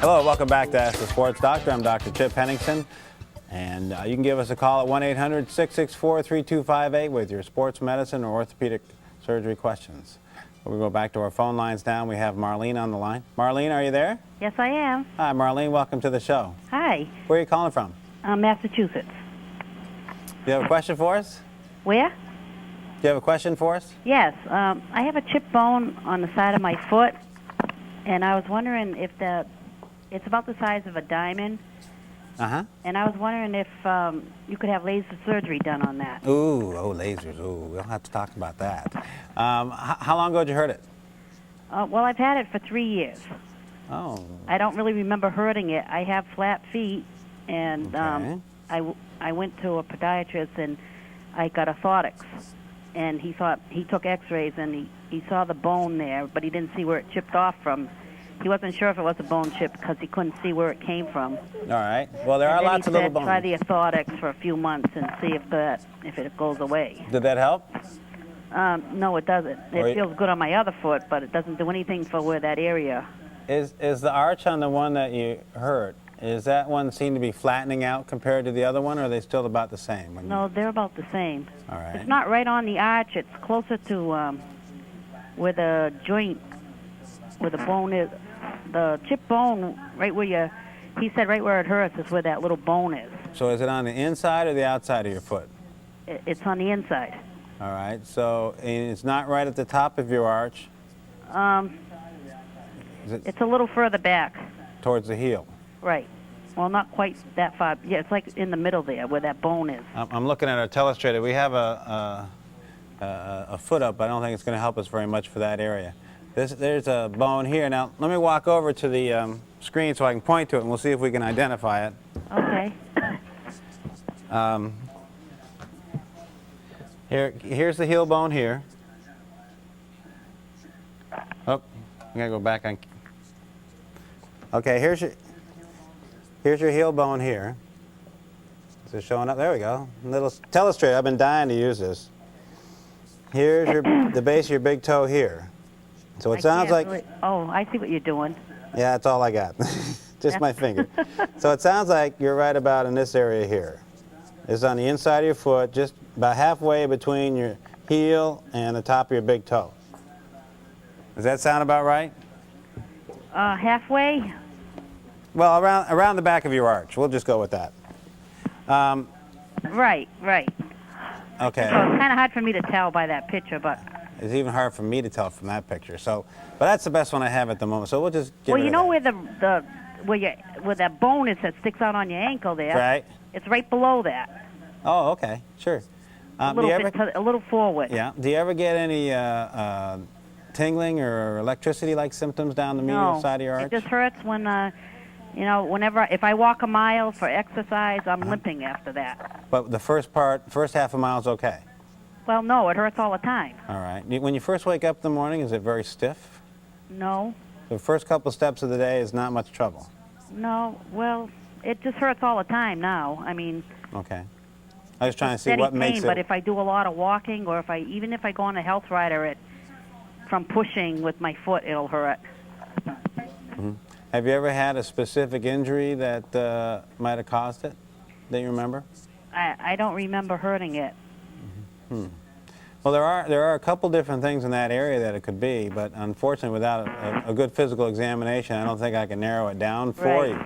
Hello, welcome back to Ask the Sports Doctor. I'm Dr. Chip Henningsen, and you can give us a call at 1-800-664-3258 with your sports medicine or orthopedic surgery questions. We go back to our phone lines now. We have Marlene on the line. Marlene, are you there? Yes, I am. Hi, Marlene. Welcome to the show. Hi. Where are you calling from? Massachusetts. Do you have a question for us? Where? Do you have a question for us? Yes. I have a chip bone on the side of my foot, and I was wondering if it's about the size of a diamond. Uh-huh. And I was wondering if you could have laser surgery done on that. Ooh, lasers. Ooh, we don't have to talk about that. How long ago did you hurt it? Well, I've had it for 3 years. Oh. I don't really remember hurting it. I have flat feet, and Okay. I went to a podiatrist, and I got orthotics. And he took x-rays, and he saw the bone there, but he didn't see where it chipped off from. He wasn't sure if it was a bone chip because he couldn't see where it came from. All right. Well, there are lots of little bones. Try the orthotics for a few months and see if it goes away. Did that help? No, it doesn't. It feels good on my other foot, but it doesn't do anything for where that area. Is the arch on the one that you hurt, is that one seem to be flattening out compared to the other one, or are they still about the same? No, they're about the same. All right. It's not right on the arch. It's closer to where the joint, where the bone is. The chip bone, right where he said right where it hurts is where that little bone is. So is it on the inside or the outside of your foot? It's on the inside. All right. So it's not right at the top of your arch? It's a little further back. Towards the heel? Right. Well, not quite that far. Yeah, it's like in the middle there where that bone is. I'm looking at our telestrator. We have a foot up, but I don't think it's going to help us very much for that area. There's a bone here. Now, let me walk over to the screen so I can point to it, and we'll see if we can identify it. Okay. Here's the heel bone here. Oh, I'm going to go back on. Okay, here's your heel bone here. Is it showing up? There we go. Little telestrator. I've been dying to use this. Here's the base of your big toe here. So it sounds like... Really, oh, I see what you're doing. Yeah, that's all I got. Just my finger. So it sounds like you're right about in this area here. It's on the inside of your foot, just about halfway between your heel and the top of your big toe. Does that sound about right? Halfway? Well, around the back of your arch. We'll just go with that. Right. Okay. So it's kind of hard for me to tell by that picture, but... It's even hard for me to tell from that picture. So, but that's the best one I have at the moment. So we'll just get Well, rid you know of where where that bone is that sticks out on your ankle there? Right. It's right below that. Oh, okay, sure. A little forward. Yeah. Do you ever get any tingling or electricity-like symptoms down the medial side of your arch? It just hurts when, if I walk a mile for exercise, I'm limping after that. But the first half a mile is okay? Well, no, it hurts all the time. All right. When you first wake up in the morning, is it very stiff? No. The first couple steps of the day is not much trouble? No. Well, it just hurts all the time now. I mean... Okay. I was trying to see what makes it... But if I do a lot of walking, or even if I go on a health rider, from pushing with my foot, it'll hurt. Mm-hmm. Have you ever had a specific injury that might have caused it, that you remember? I don't remember hurting it. Mm-hmm. Well, there are a couple different things in that area that it could be, but unfortunately, without a good physical examination, I don't think I can narrow it down for you.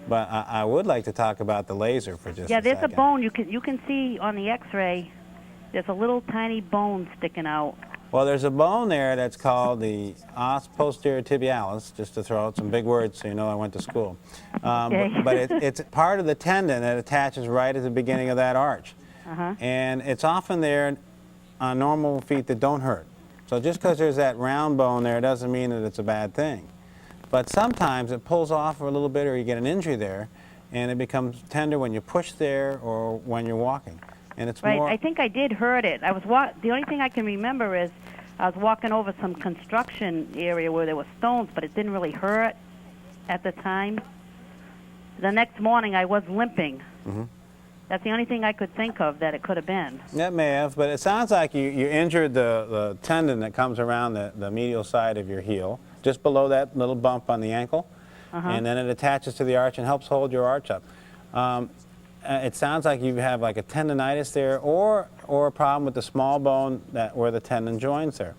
But I would like to talk about the laser for just a second. Yeah, there's a bone you can see on the X-ray. There's a little tiny bone sticking out. Well, there's a bone there that's called the os posterior tibialis, just to throw out some big words so you know I went to school. Okay. But it's part of the tendon that attaches right at the beginning of that arch. Uh-huh. And it's often there on normal feet that don't hurt. So just because there's that round bone there doesn't mean that it's a bad thing. But sometimes it pulls off for a little bit, or you get an injury there, and it becomes tender when you push there or when you're walking. And it's right. more... I think I did hurt it. The only thing I can remember is I was walking over some construction area where there were stones, but it didn't really hurt at the time. The next morning I was limping. Mm-hmm. That's the only thing I could think of that it could have been. That may have, but it sounds like you injured the tendon that comes around the medial side of your heel, just below that little bump on the ankle. and then it attaches to the arch and helps hold your arch up. It sounds like you have like a tendonitis there, or a problem with the small bone where the tendon joins there.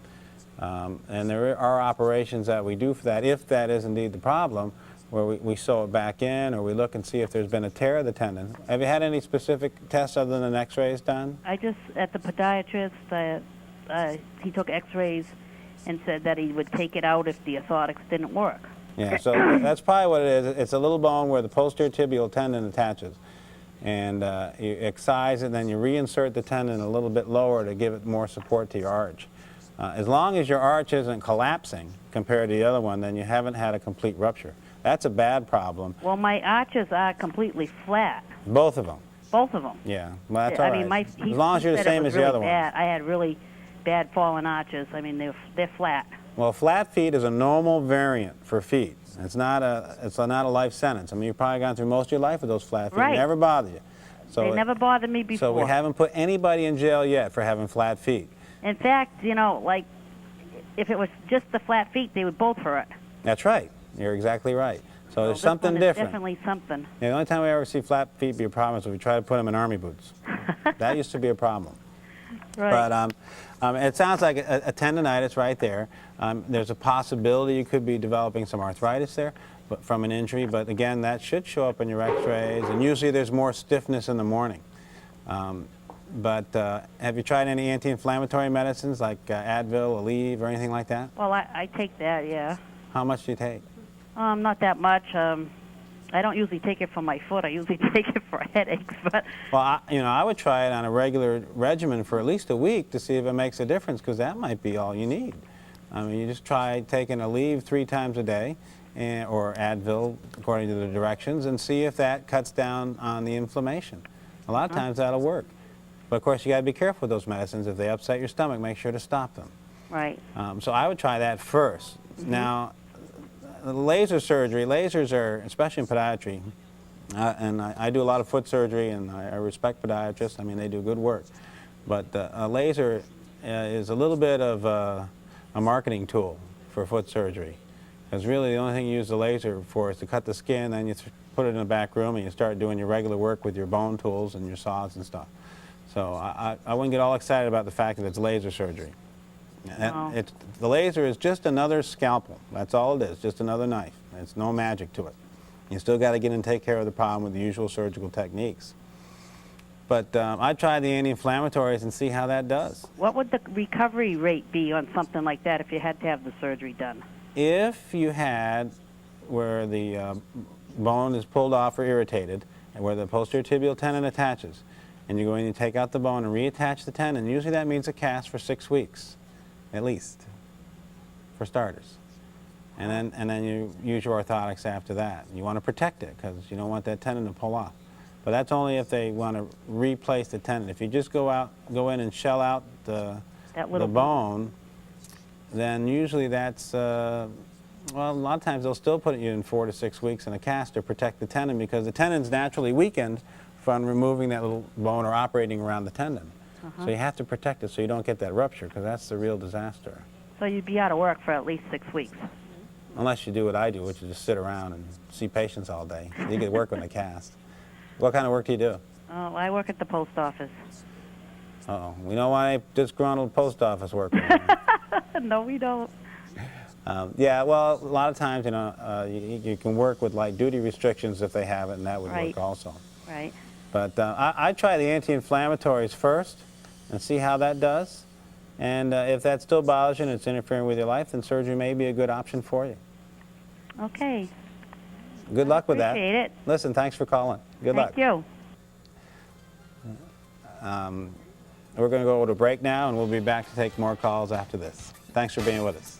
And there are operations that we do for that, if that is indeed the problem, where we sew it back in, or we look and see if there's been a tear of the tendon. Have you had any specific tests other than x-rays done? I just, at the podiatrist, he took x-rays and said that he would take it out if the orthotics didn't work. Yeah, so that's probably what it is. It's a little bone where the posterior tibial tendon attaches. And you excise it, then you reinsert the tendon a little bit lower to give it more support to your arch. As long as your arch isn't collapsing compared to the other one, then you haven't had a complete rupture. That's a bad problem. Well, my arches are completely flat. Both of them? Both of them. Yeah, well, that's all right. As long as you're the same as the other one. I had really bad fallen arches. I mean, they're flat. Well, flat feet is a normal variant for feet. It's not a life sentence. I mean, you've probably gone through most of your life with those flat feet. Right. They never bother you. So They never bothered me before. So we haven't put anybody in jail yet for having flat feet. In fact, you know, like, if it was just the flat feet, they would both hurt. That's right. You're exactly right. So there's this something one is different. Definitely something. Yeah, the only time we ever see flat feet be a problem is when we try to put them in army boots. That used to be a problem. Right. But it sounds like a tendonitis right there. There's a possibility you could be developing some arthritis there from an injury, but again, that should show up in your x-rays, and usually there's more stiffness in the morning. But have you tried any anti-inflammatory medicines like Advil, Aleve, or anything like that? Well, I take that, yeah. How much do you take? Not that much. I don't usually take it for my foot. I usually take it for headaches. But well, I would try it on a regular regimen for at least a week to see if it makes a difference, because that might be all you need. I mean, you just try taking Aleve 3 times a day, or Advil according to the directions, and see if that cuts down on the inflammation. A lot of times that'll work. But of course, you got to be careful with those medicines. If they upset your stomach, make sure to stop them. Right. So I would try that first. Now, laser surgery, lasers are, especially in podiatry, and I do a lot of foot surgery, and I respect podiatrists. I mean, they do good work. But a laser is a little bit of a marketing tool for foot surgery. Because really the only thing you use the laser for is to cut the skin, then you put it in the back room and you start doing your regular work with your bone tools and your saws and stuff. So I wouldn't get all excited about the fact that it's laser surgery. No. The laser is just another scalpel. That's all it is, just another knife. There's no magic to it. You still got to get in and take care of the problem with the usual surgical techniques. But I'd try the anti-inflammatories and see how that does. What would the recovery rate be on something like that if you had to have the surgery done? If you had where the bone is pulled off or irritated, and where the posterior tibial tendon attaches, and you're going to take out the bone and reattach the tendon, usually that means a cast for 6 weeks, at least, for starters. And then you use your orthotics after that. You want to protect it because you don't want that tendon to pull off. But that's only if they want to replace the tendon. If you just go in and shell out the bone, then usually that's, well, a lot of times they'll still put you in 4 to 6 weeks in a cast to protect the tendon, because the tendon's naturally weakened from removing that little bone or operating around the tendon. So you have to protect it so you don't get that rupture, because that's the real disaster. So you'd be out of work for at least 6 weeks. Unless you do what I do, which is just sit around and see patients all day. You get work on a cast. What kind of work do you do? Oh, I work at the post office. Uh-oh. We know why disgruntled post office workers. No, we don't. Yeah, well, a lot of times, you can work with light duty restrictions if they have it, and that would work also. Right. But I try the anti-inflammatories first and see how that does. And if that still bothers you and it's interfering with your life, then surgery may be a good option for you. Okay. Good luck with that. Appreciate it. Listen, thanks for calling. Good luck. Thank you. We're going to go to break now, and we'll be back to take more calls after this. Thanks for being with us.